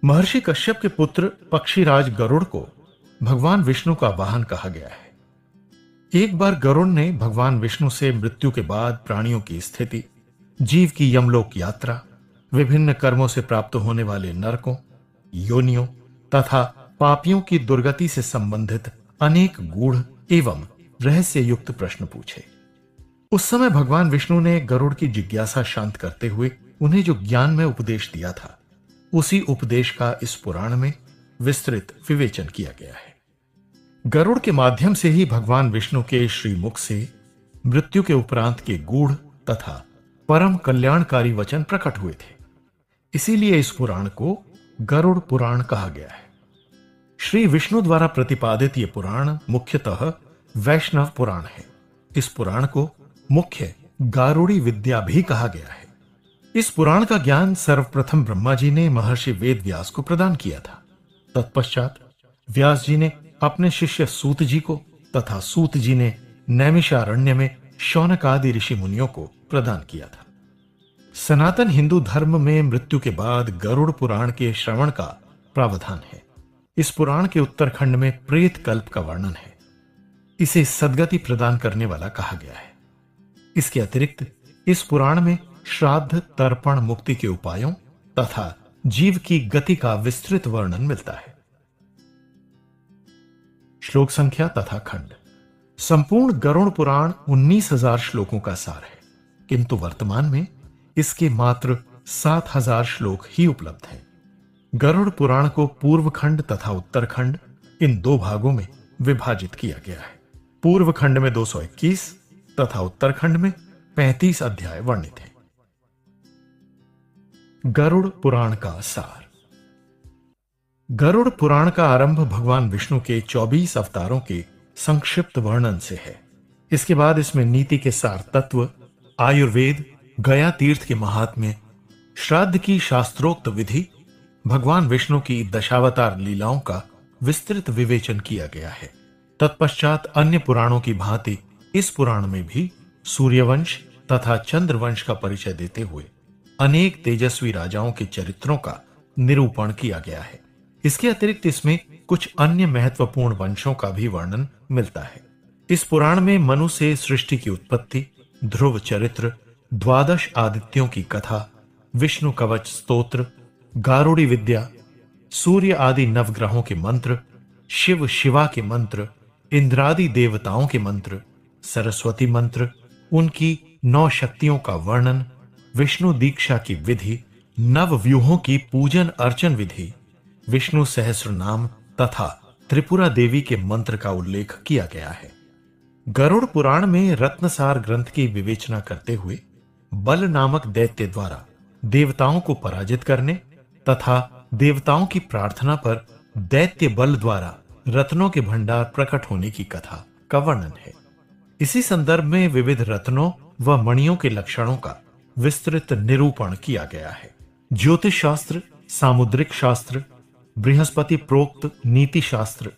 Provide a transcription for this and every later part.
महर्षि कश्यप के पुत्र पक्षीराज गरुड़ को भगवान विष्णु का वाहन कहा गया है। एक बार गरुड़ ने भगवान विष्णु से मृत्यु के बाद प्राणियों की स्थिति, जीव की यमलोक यात्रा, विभिन्न कर्मों से प्राप्त होने वाले नरकों, योनियों तथा पापियों की दुर्गति से संबंधित अनेक गूढ़ एवं रहस्य युक्त प्रश्न पूछे। उस समय भगवान विष्णु ने गरुड़ की जिज्ञासा शांत करते हुए उन्हें जो ज्ञान में उपदेश दिया था, उसी उपदेश का इस पुराण में विस्तृत विवेचन किया गया है। गरुड़ के माध्यम से ही भगवान विष्णु के श्रीमुख से मृत्यु के उपरांत के गूढ़ तथा परम कल्याणकारी वचन प्रकट हुए थे। इसीलिए इस पुराण को गरुड़ पुराण कहा गया है। श्री विष्णु द्वारा प्रतिपादित ये पुराण मुख्यतः वैष्णव पुराण है। इस पुराण को मुख्य गारुड़ी विद्या भी कहा गया है। इस पुराण का ज्ञान सर्वप्रथम ब्रह्मा जी ने महर्षि वेद व्यास को प्रदान किया था। तत्पश्चात व्यास जी ने अपने शिष्य सूत जी को तथा सूत जी ने नैमिषारण्य में शौनक आदि ऋषि मुनियों को प्रदान किया था। सनातन हिंदू धर्म में मृत्यु के बाद गरुड़ पुराण के श्रवण का प्रावधान है। इस पुराण के उत्तरखंड में प्रेत कल्प का वर्णन है। इसे सद्गति प्रदान करने वाला कहा गया है। इसके अतिरिक्त इस पुराण में श्राद्ध, तर्पण, मुक्ति के उपायों तथा जीव की गति का विस्तृत वर्णन मिलता है। श्लोक संख्या तथा खंड। संपूर्ण गरुड़ पुराण 19,000 श्लोकों का सार है, किंतु वर्तमान में इसके मात्र 7,000 श्लोक ही उपलब्ध हैं। गरुड़ पुराण को पूर्व खंड तथा उत्तरखंड इन दो भागों में विभाजित किया गया है। पूर्व खंड में 221 तथा उत्तरखंड में 35 अध्याय वर्णित हैं। गरुड़ पुराण का सार। गरुड़ पुराण का आरंभ भगवान विष्णु के 24 अवतारों के संक्षिप्त वर्णन से है। इसके बाद इसमें नीति के सार तत्व, आयुर्वेद, गया तीर्थ के महात्म्य, श्राद्ध की शास्त्रोक्त विधि, भगवान विष्णु की दशावतार लीलाओं का विस्तृत विवेचन किया गया है। तत्पश्चात अन्य पुराणों की भांति इस पुराण में भी सूर्यवंश तथा चंद्रवंश का परिचय देते हुए अनेक तेजस्वी राजाओं के चरित्रों का निरूपण किया गया है। इसके अतिरिक्त इसमें कुछ अन्य महत्वपूर्ण वंशों का भी वर्णन मिलता है। इस पुराण में मनु से सृष्टि की उत्पत्ति, ध्रुव चरित्र, द्वादश आदित्यों की कथा, विष्णु कवच स्तोत्र, गारुड़ी विद्या, सूर्य आदि नवग्रहों के मंत्र, शिव शिवा के मंत्र, इंद्रादि देवताओं के मंत्र, सरस्वती मंत्र, उनकी 9 शक्तियों का वर्णन, विष्णु दीक्षा की विधि, नव व्यूहों की पूजन अर्चन विधि, विष्णु सहस्र नाम तथा त्रिपुरा देवी के मंत्र का उल्लेख किया गया है। गरुड़ पुराण में रत्नसार ग्रंथ की विवेचना करते हुए बल नामक दैत्य द्वारा देवताओं को पराजित करने तथा देवताओं की प्रार्थना पर दैत्य बल द्वारा रत्नों के भंडार प्रकट होने की कथा का वर्णन है। इसी संदर्भ में विविध रत्नों व मणियों के लक्षणों का विस्तृत निरूपण किया गया है। ज्योतिष शास्त्र, सामुद्रिक शास्त्र, बृहस्पति प्रोक्त नीति शास्त्र,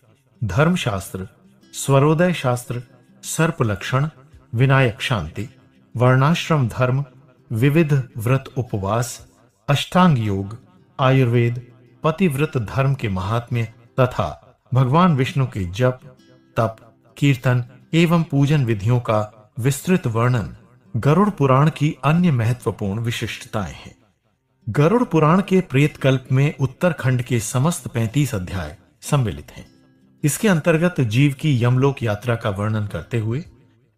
धर्म शास्त्र, स्वरोदय शास्त्र, सर्प लक्षण, विनायक शांति, वर्णाश्रम धर्म, विविध व्रत उपवास, अष्टांग योग, आयुर्वेद, पतिव्रत धर्म के महात्म्य तथा भगवान विष्णु के जप, तप, कीर्तन एवं पूजन विधियों का विस्तृत वर्णन गरुड़ पुराण की अन्य महत्वपूर्ण विशिष्टताएं हैं। गरुड़ पुराण के प्रेतकल्प में उत्तरखंड के समस्त 35 अध्याय सम्मिलित हैं। इसके अंतर्गत जीव की यमलोक यात्रा का वर्णन करते हुए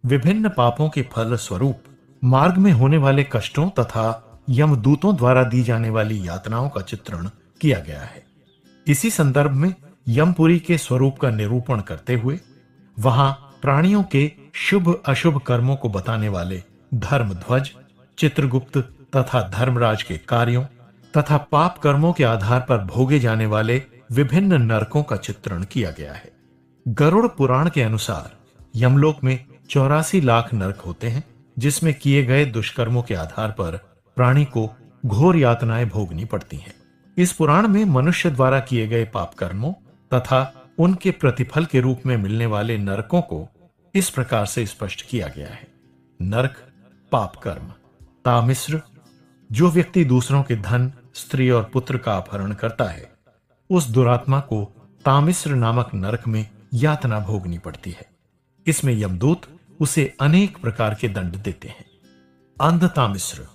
विभिन्न पापों के फल स्वरूप मार्ग में होने वाले कष्टों तथा यमदूतों द्वारा दी जाने वाली यातनाओं का चित्रण किया गया है। इसी संदर्भ में यमपुरी के स्वरूप का निरूपण करते हुए वहां प्राणियों के शुभ अशुभ कर्मों को बताने वाले धर्मध्वज, चित्रगुप्त तथा धर्मराज के कार्यों तथा पाप कर्मों के आधार पर भोगे जाने वाले विभिन्न नरकों का चित्रण किया गया है। गरुड़ पुराण के अनुसार यमलोक में 84 लाख नरक होते हैं, जिसमें किए गए दुष्कर्मों के आधार पर प्राणी को घोर यातनाएं भोगनी पड़ती हैं। इस पुराण में मनुष्य द्वारा किए गए पाप कर्मों तथा उनके प्रतिफल के रूप में मिलने वाले नरकों को इस प्रकार से स्पष्ट किया गया है। नरक पाप कर्म। तामिश्र, जो व्यक्ति दूसरों के धन, स्त्री और पुत्र का अपहरण करता है, उस दुरात्मा को तामिस्र नामक नरक में यातना भोगनी पड़ती है। इसमें यमदूत उसे अनेक प्रकार के दंड देते हैं। अंध तामिस्र,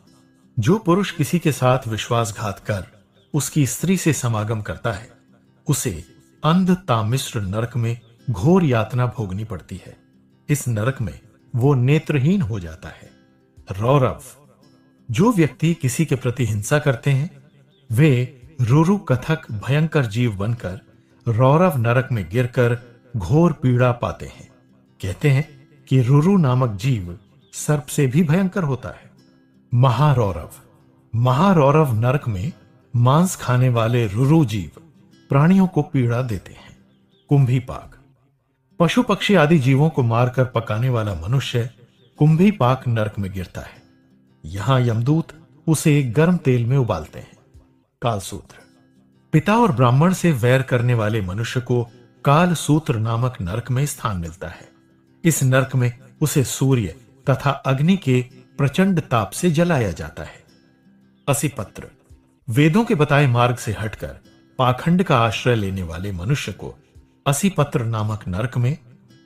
जो पुरुष किसी के साथ विश्वासघात कर उसकी स्त्री से समागम करता है, उसे अंध तामिस्र नरक में घोर यातना भोगनी पड़ती है। इस नरक में वो नेत्रहीन हो जाता है। रौरव, जो व्यक्ति किसी के प्रति हिंसा करते हैं, वे रुरु कथक भयंकर जीव बनकर रौरव नरक में गिरकर घोर पीड़ा पाते हैं। कहते हैं कि रुरु नामक जीव सर्प से भी भयंकर होता है। महारौरव, महारौरव नरक में मांस खाने वाले रुरु जीव प्राणियों को पीड़ा देते हैं। कुंभीपाक, पशु पक्षी आदि जीवों को मारकर पकाने वाला मनुष्य कुंभीपाक नरक में गिरता है। यहां यमदूत उसे गर्म तेल में उबालते हैं। कालसूत्र, पिता और ब्राह्मण से वैर करने वाले मनुष्य को कालसूत्र नामक नरक में स्थान मिलता है। इस नरक में उसे सूर्य तथा अग्नि के प्रचंड ताप से जलाया जाता है। असिपत्र, वेदों के बताए मार्ग से हटकर पाखंड का आश्रय लेने वाले मनुष्य को असिपत्र नामक नरक में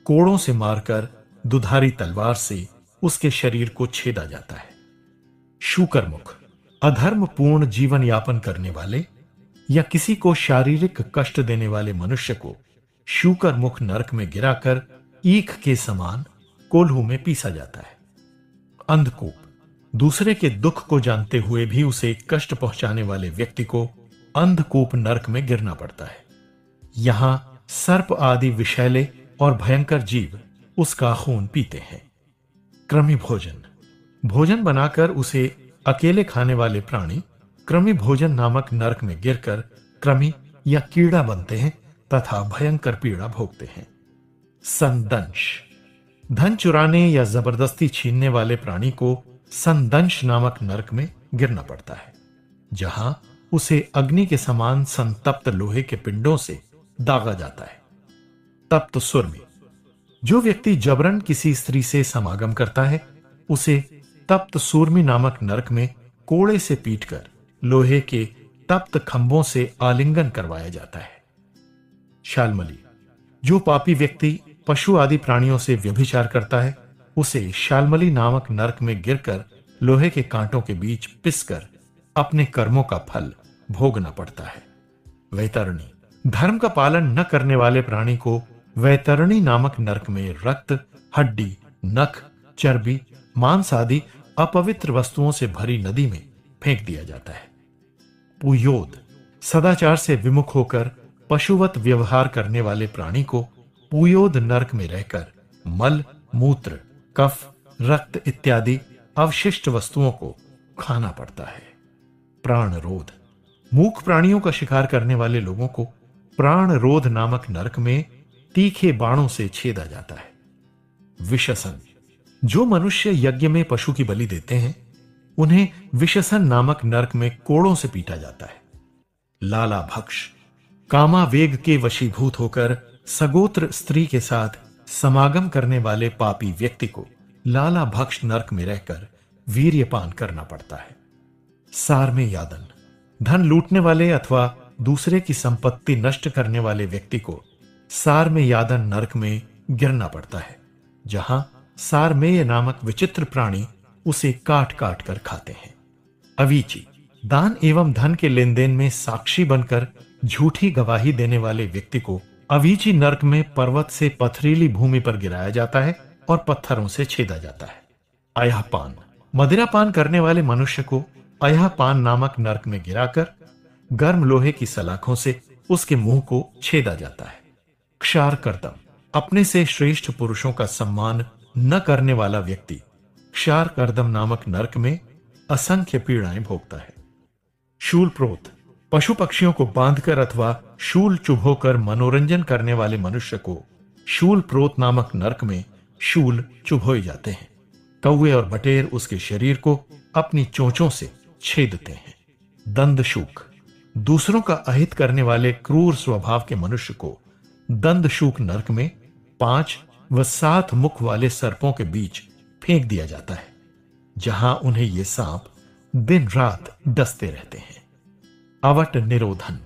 कोड़ों से मारकर दुधारी तलवार से उसके शरीर को छेदा जाता है। शूकरमुख, अधर्म पूर्ण जीवन यापन करने वाले या किसी को शारीरिक कष्ट देने वाले मनुष्य को शूकरमुख नरक में गिराकर ईख के समान कोल्हू में पीसा जाता है। अंधकूप, दूसरे के दुख को जानते हुए भी उसे कष्ट पहुंचाने वाले व्यक्ति को अंधकूप नरक में गिरना पड़ता है। यहां सर्प आदि विषैले और भयंकर जीव उसका खून पीते हैं। कृमि भोजन, भोजन बनाकर उसे अकेले खाने वाले प्राणी कृमि भोजन नामक नरक में गिरकर कृमि या कीड़ा बनते हैं तथा भयंकर पीड़ा भोगते हैं। संदंश, धन चुराने या जबरदस्ती छीनने वाले प्राणी को संदंश नामक नरक में गिरना पड़ता है, जहां उसे अग्नि के समान संतप्त लोहे के पिंडों से दागा जाता है। तप्त सुरमी, जो व्यक्ति जबरन किसी स्त्री से समागम करता है, उसे तप्त सूर्मी नामक नरक में कोड़े से पीटकर लोहे के तप्त खंभों से आलिंगन करवाया जाता है। शालमली, जो पापी व्यक्ति पशु आदि प्राणियों से व्यभिचार करता है, उसे शालमली नामक नरक में गिरकर लोहे के कांटों के बीच पिसकर अपने कर्मों का फल भोगना पड़ता है। वैतरणी, धर्म का पालन न करने वाले प्राणी को वैतरणी नामक नरक में रक्त, हड्डी, नख, चर्बी, मांस आदि अपवित्र वस्तुओं से भरी नदी में फेंक दिया जाता है। पुयोद, सदाचार से विमुख होकर पशुवत व्यवहार करने वाले प्राणी को पुयोद नरक में रहकर मल, मूत्र, कफ, रक्त इत्यादि अवशिष्ट वस्तुओं को खाना पड़ता है। प्राणरोध, मूक प्राणियों का शिकार करने वाले लोगों को प्राणरोध नामक नरक में तीखे बाणों से छेदा जाता है। विशसन, जो मनुष्य यज्ञ में पशु की बलि देते हैं, उन्हें विशसन नामक नरक में कोड़ों से पीटा जाता है। लाला भक्ष, कामावेग के वशीभूत होकर सगोत्र स्त्री के साथ समागम करने वाले पापी व्यक्ति को लाला भक्ष नरक में रहकर वीर्यपान करना पड़ता है। सार में यादन, धन लूटने वाले अथवा दूसरे की संपत्ति नष्ट करने वाले व्यक्ति को सार में यादन नरक में गिरना पड़ता है, जहां सारमेय नामक विचित्र प्राणी उसे काट काट कर खाते हैं। अवीची, दान एवं धन के लेन देन में साक्षी बनकर झूठी गवाही देने वाले व्यक्ति को अवीची नरक में पर्वत से पथरीली भूमि पर गिराया जाता है और पत्थरों से छेदा जाता है। अयहपान, मदिरापान करने वाले मनुष्य को अयहपान नामक नरक में गिराकर गर्म लोहे की सलाखों से उसके मुंह को छेदा जाता है। क्षार कर्दम, अपने से श्रेष्ठ पुरुषों का सम्मान न करने वाला व्यक्ति क्षार कर्दम नामक नरक में असंख्य पीड़ाएं भोगता है। शूल प्रोत, पशु पक्षियों को बांधकर अथवा शूल चुभोकर मनोरंजन करने वाले मनुष्य को शूल प्रोत नामक नरक में शूल चुभोए जाते हैं। कौवे और बटेर उसके शरीर को अपनी चोंचों से छेदते हैं। दंदशूक, दूसरों का अहित करने वाले क्रूर स्वभाव के मनुष्य को दंदशूक नरक में 5 व 7 मुख वाले सर्पों के बीच फेंक दिया जाता है, जहां उन्हें ये सांप दिन रात डसते रहते हैं। अवट निरोधन।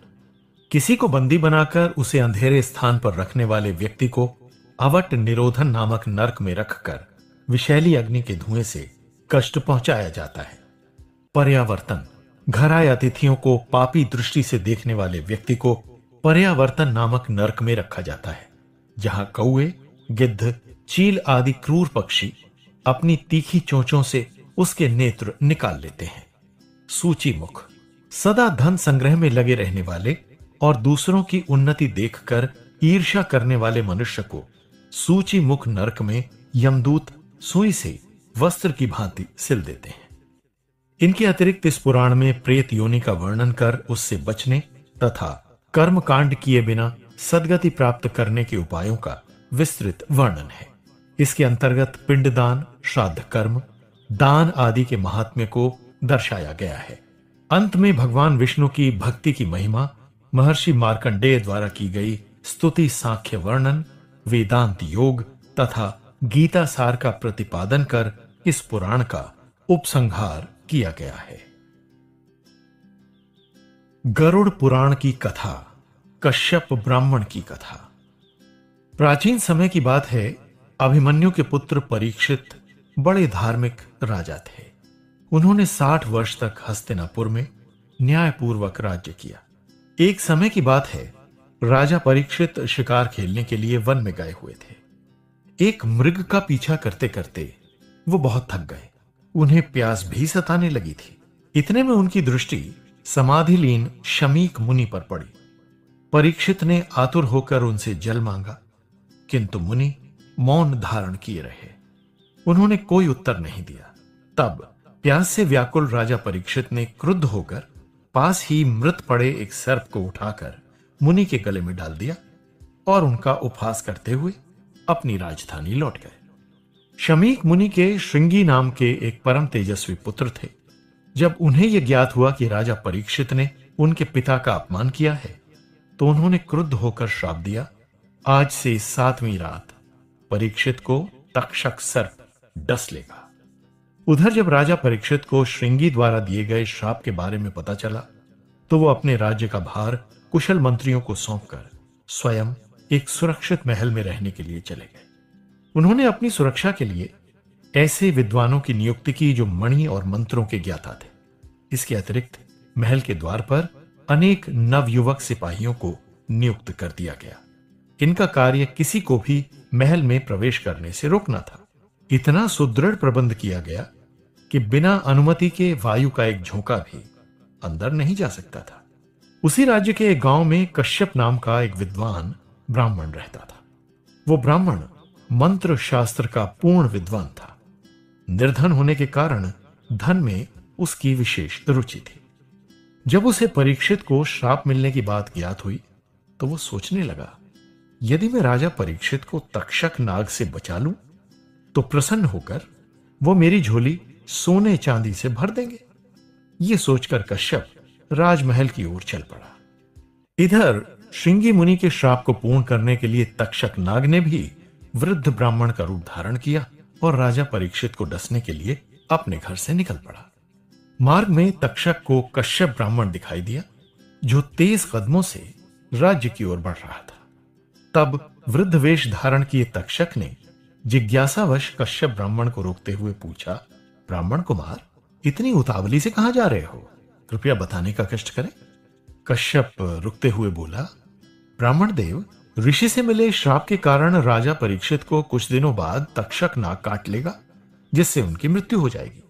किसी को बंदी बनाकर उसे अंधेरे स्थान पर रखने वाले व्यक्ति को अवट निरोधन नामक नरक में रखकर विषैली अग्नि के धुएं से कष्ट पहुंचाया जाता है। पर्यावर्तन। घर आए अतिथियों को पापी दृष्टि से देखने वाले व्यक्ति को पर्यावर्तन नामक नरक में रखा जाता है, जहां कौए, गिद्ध, चील आदि क्रूर पक्षी अपनी तीखी चोंचों से उसके नेत्र निकाल लेते हैं। सूची मुख। सदा धन संग्रह में लगे रहने वाले और दूसरों की उन्नति देखकर ईर्ष्या करने वाले मनुष्य को सूची मुख नरक में यमदूत सुई से वस्त्र की भांति सिल देते हैं। इनके अतिरिक्त इस पुराण में प्रेत योनि का वर्णन कर उससे बचने तथा कर्म कांड किए बिना सदगति प्राप्त करने के उपायों का विस्तृत वर्णन है। इसके अंतर्गत पिंडदान, श्राद्ध कर्म, दान आदि के महात्म्य को दर्शाया गया है। अंत में भगवान विष्णु की भक्ति की महिमा, महर्षि मार्कंडेय द्वारा की गई स्तुति, सांख्य वर्णन, वेदांत योग तथा गीता सार का प्रतिपादन कर इस पुराण का उपसंहार किया गया है। गरुड़ पुराण की कथा। कश्यप ब्राह्मण की कथा। प्राचीन समय की बात है। अभिमन्यु के पुत्र परीक्षित बड़े धार्मिक राजा थे। उन्होंने 60 वर्ष तक हस्तिनापुर में न्यायपूर्वक राज्य किया। एक समय की बात है, राजा परीक्षित शिकार खेलने के लिए वन में गए हुए थे। एक मृग का पीछा करते करते वो बहुत थक गए। उन्हें प्यास भी सताने लगी थी। इतने में उनकी दृष्टि समाधिलीन शमीक मुनि पर पड़ी। परीक्षित ने आतुर होकर उनसे जल मांगा, किंतु मुनि मौन धारण किए रहे। उन्होंने कोई उत्तर नहीं दिया। तब प्यास से व्याकुल राजा परीक्षित ने क्रुद्ध होकर पास ही मृत पड़े एक सर्प को उठाकर मुनि के गले में डाल दिया और उनका उपहास करते हुए अपनी राजधानी लौट गए। शमीक मुनि के श्रृंगी नाम के एक परम तेजस्वी पुत्र थे। जब उन्हें यह ज्ञात हुआ कि राजा परीक्षित ने उनके पिता का अपमान किया है, तो उन्होंने क्रुद्ध होकर श्राप दिया, आज से 7वीं रात परीक्षित को तक्षक सर्प डस लेगा। उधर जब राजा परीक्षित को श्रृंगी द्वारा दिए गए श्राप के बारे में पता चला, तो वो अपने राज्य का भार कुशल मंत्रियों को सौंपकर स्वयं एक सुरक्षित महल में रहने के लिए चले गए। उन्होंने अपनी सुरक्षा के लिए ऐसे विद्वानों की नियुक्ति की जो मणि और मंत्रों के ज्ञाता थे। इसके अतिरिक्त महल के द्वार पर अनेक नवयुवक सिपाहियों को नियुक्त कर दिया गया। इनका कार्य किसी को भी महल में प्रवेश करने से रोकना था। इतना सुदृढ़ प्रबंध किया गया कि बिना अनुमति के वायु का एक झोंका भी अंदर नहीं जा सकता था। उसी राज्य के एक गांव में कश्यप नाम का एक विद्वान ब्राह्मण रहता था। वो ब्राह्मण मंत्र शास्त्र का पूर्ण विद्वान था। निर्धन होने के कारण धन में उसकी विशेष रुचि थी। जब उसे परीक्षित को श्राप मिलने की बात ज्ञात हुई, तो वो सोचने लगा, यदि मैं राजा परीक्षित को तक्षक नाग से बचा लूं, तो प्रसन्न होकर वो मेरी झोली सोने चांदी से भर देंगे। ये सोचकर कश्यप राजमहल की ओर चल पड़ा। इधर श्रृंगी मुनि के श्राप को पूर्ण करने के लिए तक्षक नाग ने भी वृद्ध ब्राह्मण का रूप धारण किया और राजा परीक्षित को डसने के लिए अपने घर से निकल पड़ा। मार्ग में तक्षक को कश्यप ब्राह्मण दिखाई दिया, जो तेज कदमों से राज्य की ओर बढ़ रहा था। तब वृद्ध वेश धारण किए तक्षक ने जिज्ञासावश कश्यप ब्राह्मण को रोकते हुए पूछा, ब्राह्मण कुमार, इतनी उतावली से कहां जा रहे हो? कृपया बताने का कष्ट करें। कश्यप रुकते हुए बोला, ब्राह्मण देव, ऋषि से मिले श्राप के कारण राजा परीक्षित को कुछ दिनों बाद तक्षक नाग काट लेगा, जिससे उनकी मृत्यु हो जाएगी।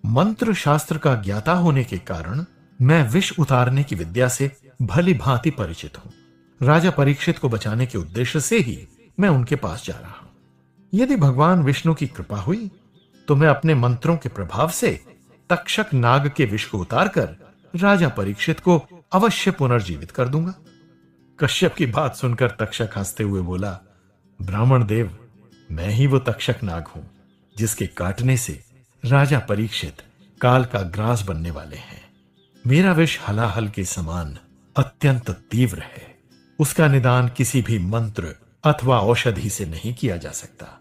मंत्र शास्त्र का ज्ञाता होने के कारण मैं विष उतारने की विद्या से भली भांति परिचित हूं। राजा परीक्षित को बचाने के उद्देश्य से ही मैं उनके पास जा रहा हूं। यदि भगवान विष्णु की कृपा हुई, तो मैं अपने मंत्रों के प्रभाव से तक्षक नाग के विष को उतारकर राजा परीक्षित को अवश्य पुनर्जीवित कर दूंगा। कश्यप की बात सुनकर तक्षक हंसते हुए बोला, ब्राह्मण देव, मैं ही वो तक्षक नाग हूं जिसके काटने से राजा परीक्षित काल का ग्रास बनने वाले हैं। मेरा विष हलाहल के समान अत्यंत तीव्र है। उसका निदान किसी भी मंत्र अथवा औषधि से नहीं किया जा सकता।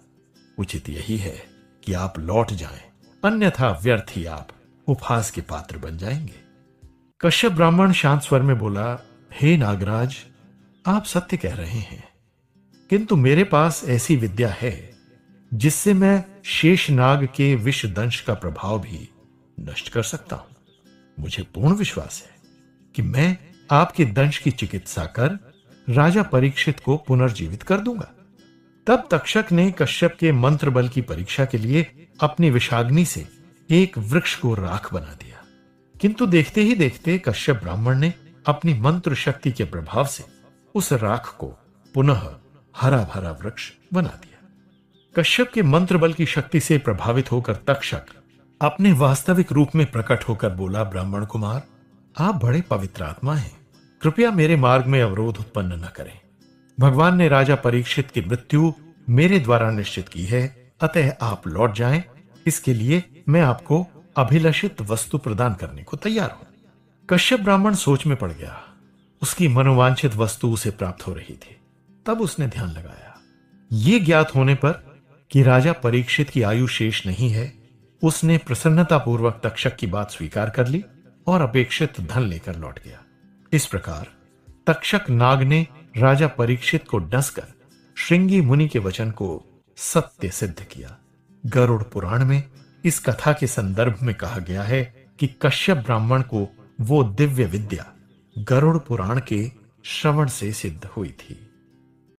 उचित यही है कि आप लौट जाएं, अन्यथा व्यर्थ ही आप उपहास के पात्र बन जाएंगे। कश्यप ब्राह्मण शांत स्वर में बोला, हे नागराज, आप सत्य कह रहे हैं, किंतु मेरे पास ऐसी विद्या है जिससे मैं शेष नाग के विष दंश का प्रभाव भी नष्ट कर सकता हूं। मुझे पूर्ण विश्वास है कि मैं आपके दंश की चिकित्सा कर राजा परीक्षित को पुनर्जीवित कर दूंगा। तब तक्षक ने कश्यप के मंत्र बल की परीक्षा के लिए अपनी विषाग्नि से एक वृक्ष को राख बना दिया, किंतु देखते ही देखते कश्यप ब्राह्मण ने अपनी मंत्र शक्ति के प्रभाव से उस राख को पुनः हरा भरा वृक्ष बना दिया। कश्यप के मंत्र बल की शक्ति से प्रभावित होकर तक्षक अपने वास्तविक रूप में प्रकट होकर बोला, ब्राह्मण कुमार, आप बड़े पवित्र आत्मा हैं, कृपया मेरे मार्ग में अवरोध उत्पन्न न करें। भगवान ने राजा परीक्षित की मृत्यु मेरे द्वारा निश्चित की है, अतः आप लौट जाएं। इसके लिए मैं आपको अभिलषित वस्तु प्रदान करने को तैयार हूं। कश्यप ब्राह्मण सोच में पड़ गया। उसकी मनोवांछित वस्तु उसे प्राप्त हो रही थी। तब उसने ध्यान लगाया। ये ज्ञात होने पर कि राजा परीक्षित की आयु शेष नहीं है, उसने प्रसन्नतापूर्वक तक्षक की बात स्वीकार कर ली और अपेक्षित धन लेकर लौट गया। इस प्रकार तक्षक नाग ने राजा परीक्षित को डसकर श्रृंगी मुनि के वचन को सत्य सिद्ध किया। गरुड़ पुराण में इस कथा के संदर्भ में कहा गया है कि कश्यप ब्राह्मण को वो दिव्य विद्या गरुड़ पुराण के श्रवण से सिद्ध हुई थी।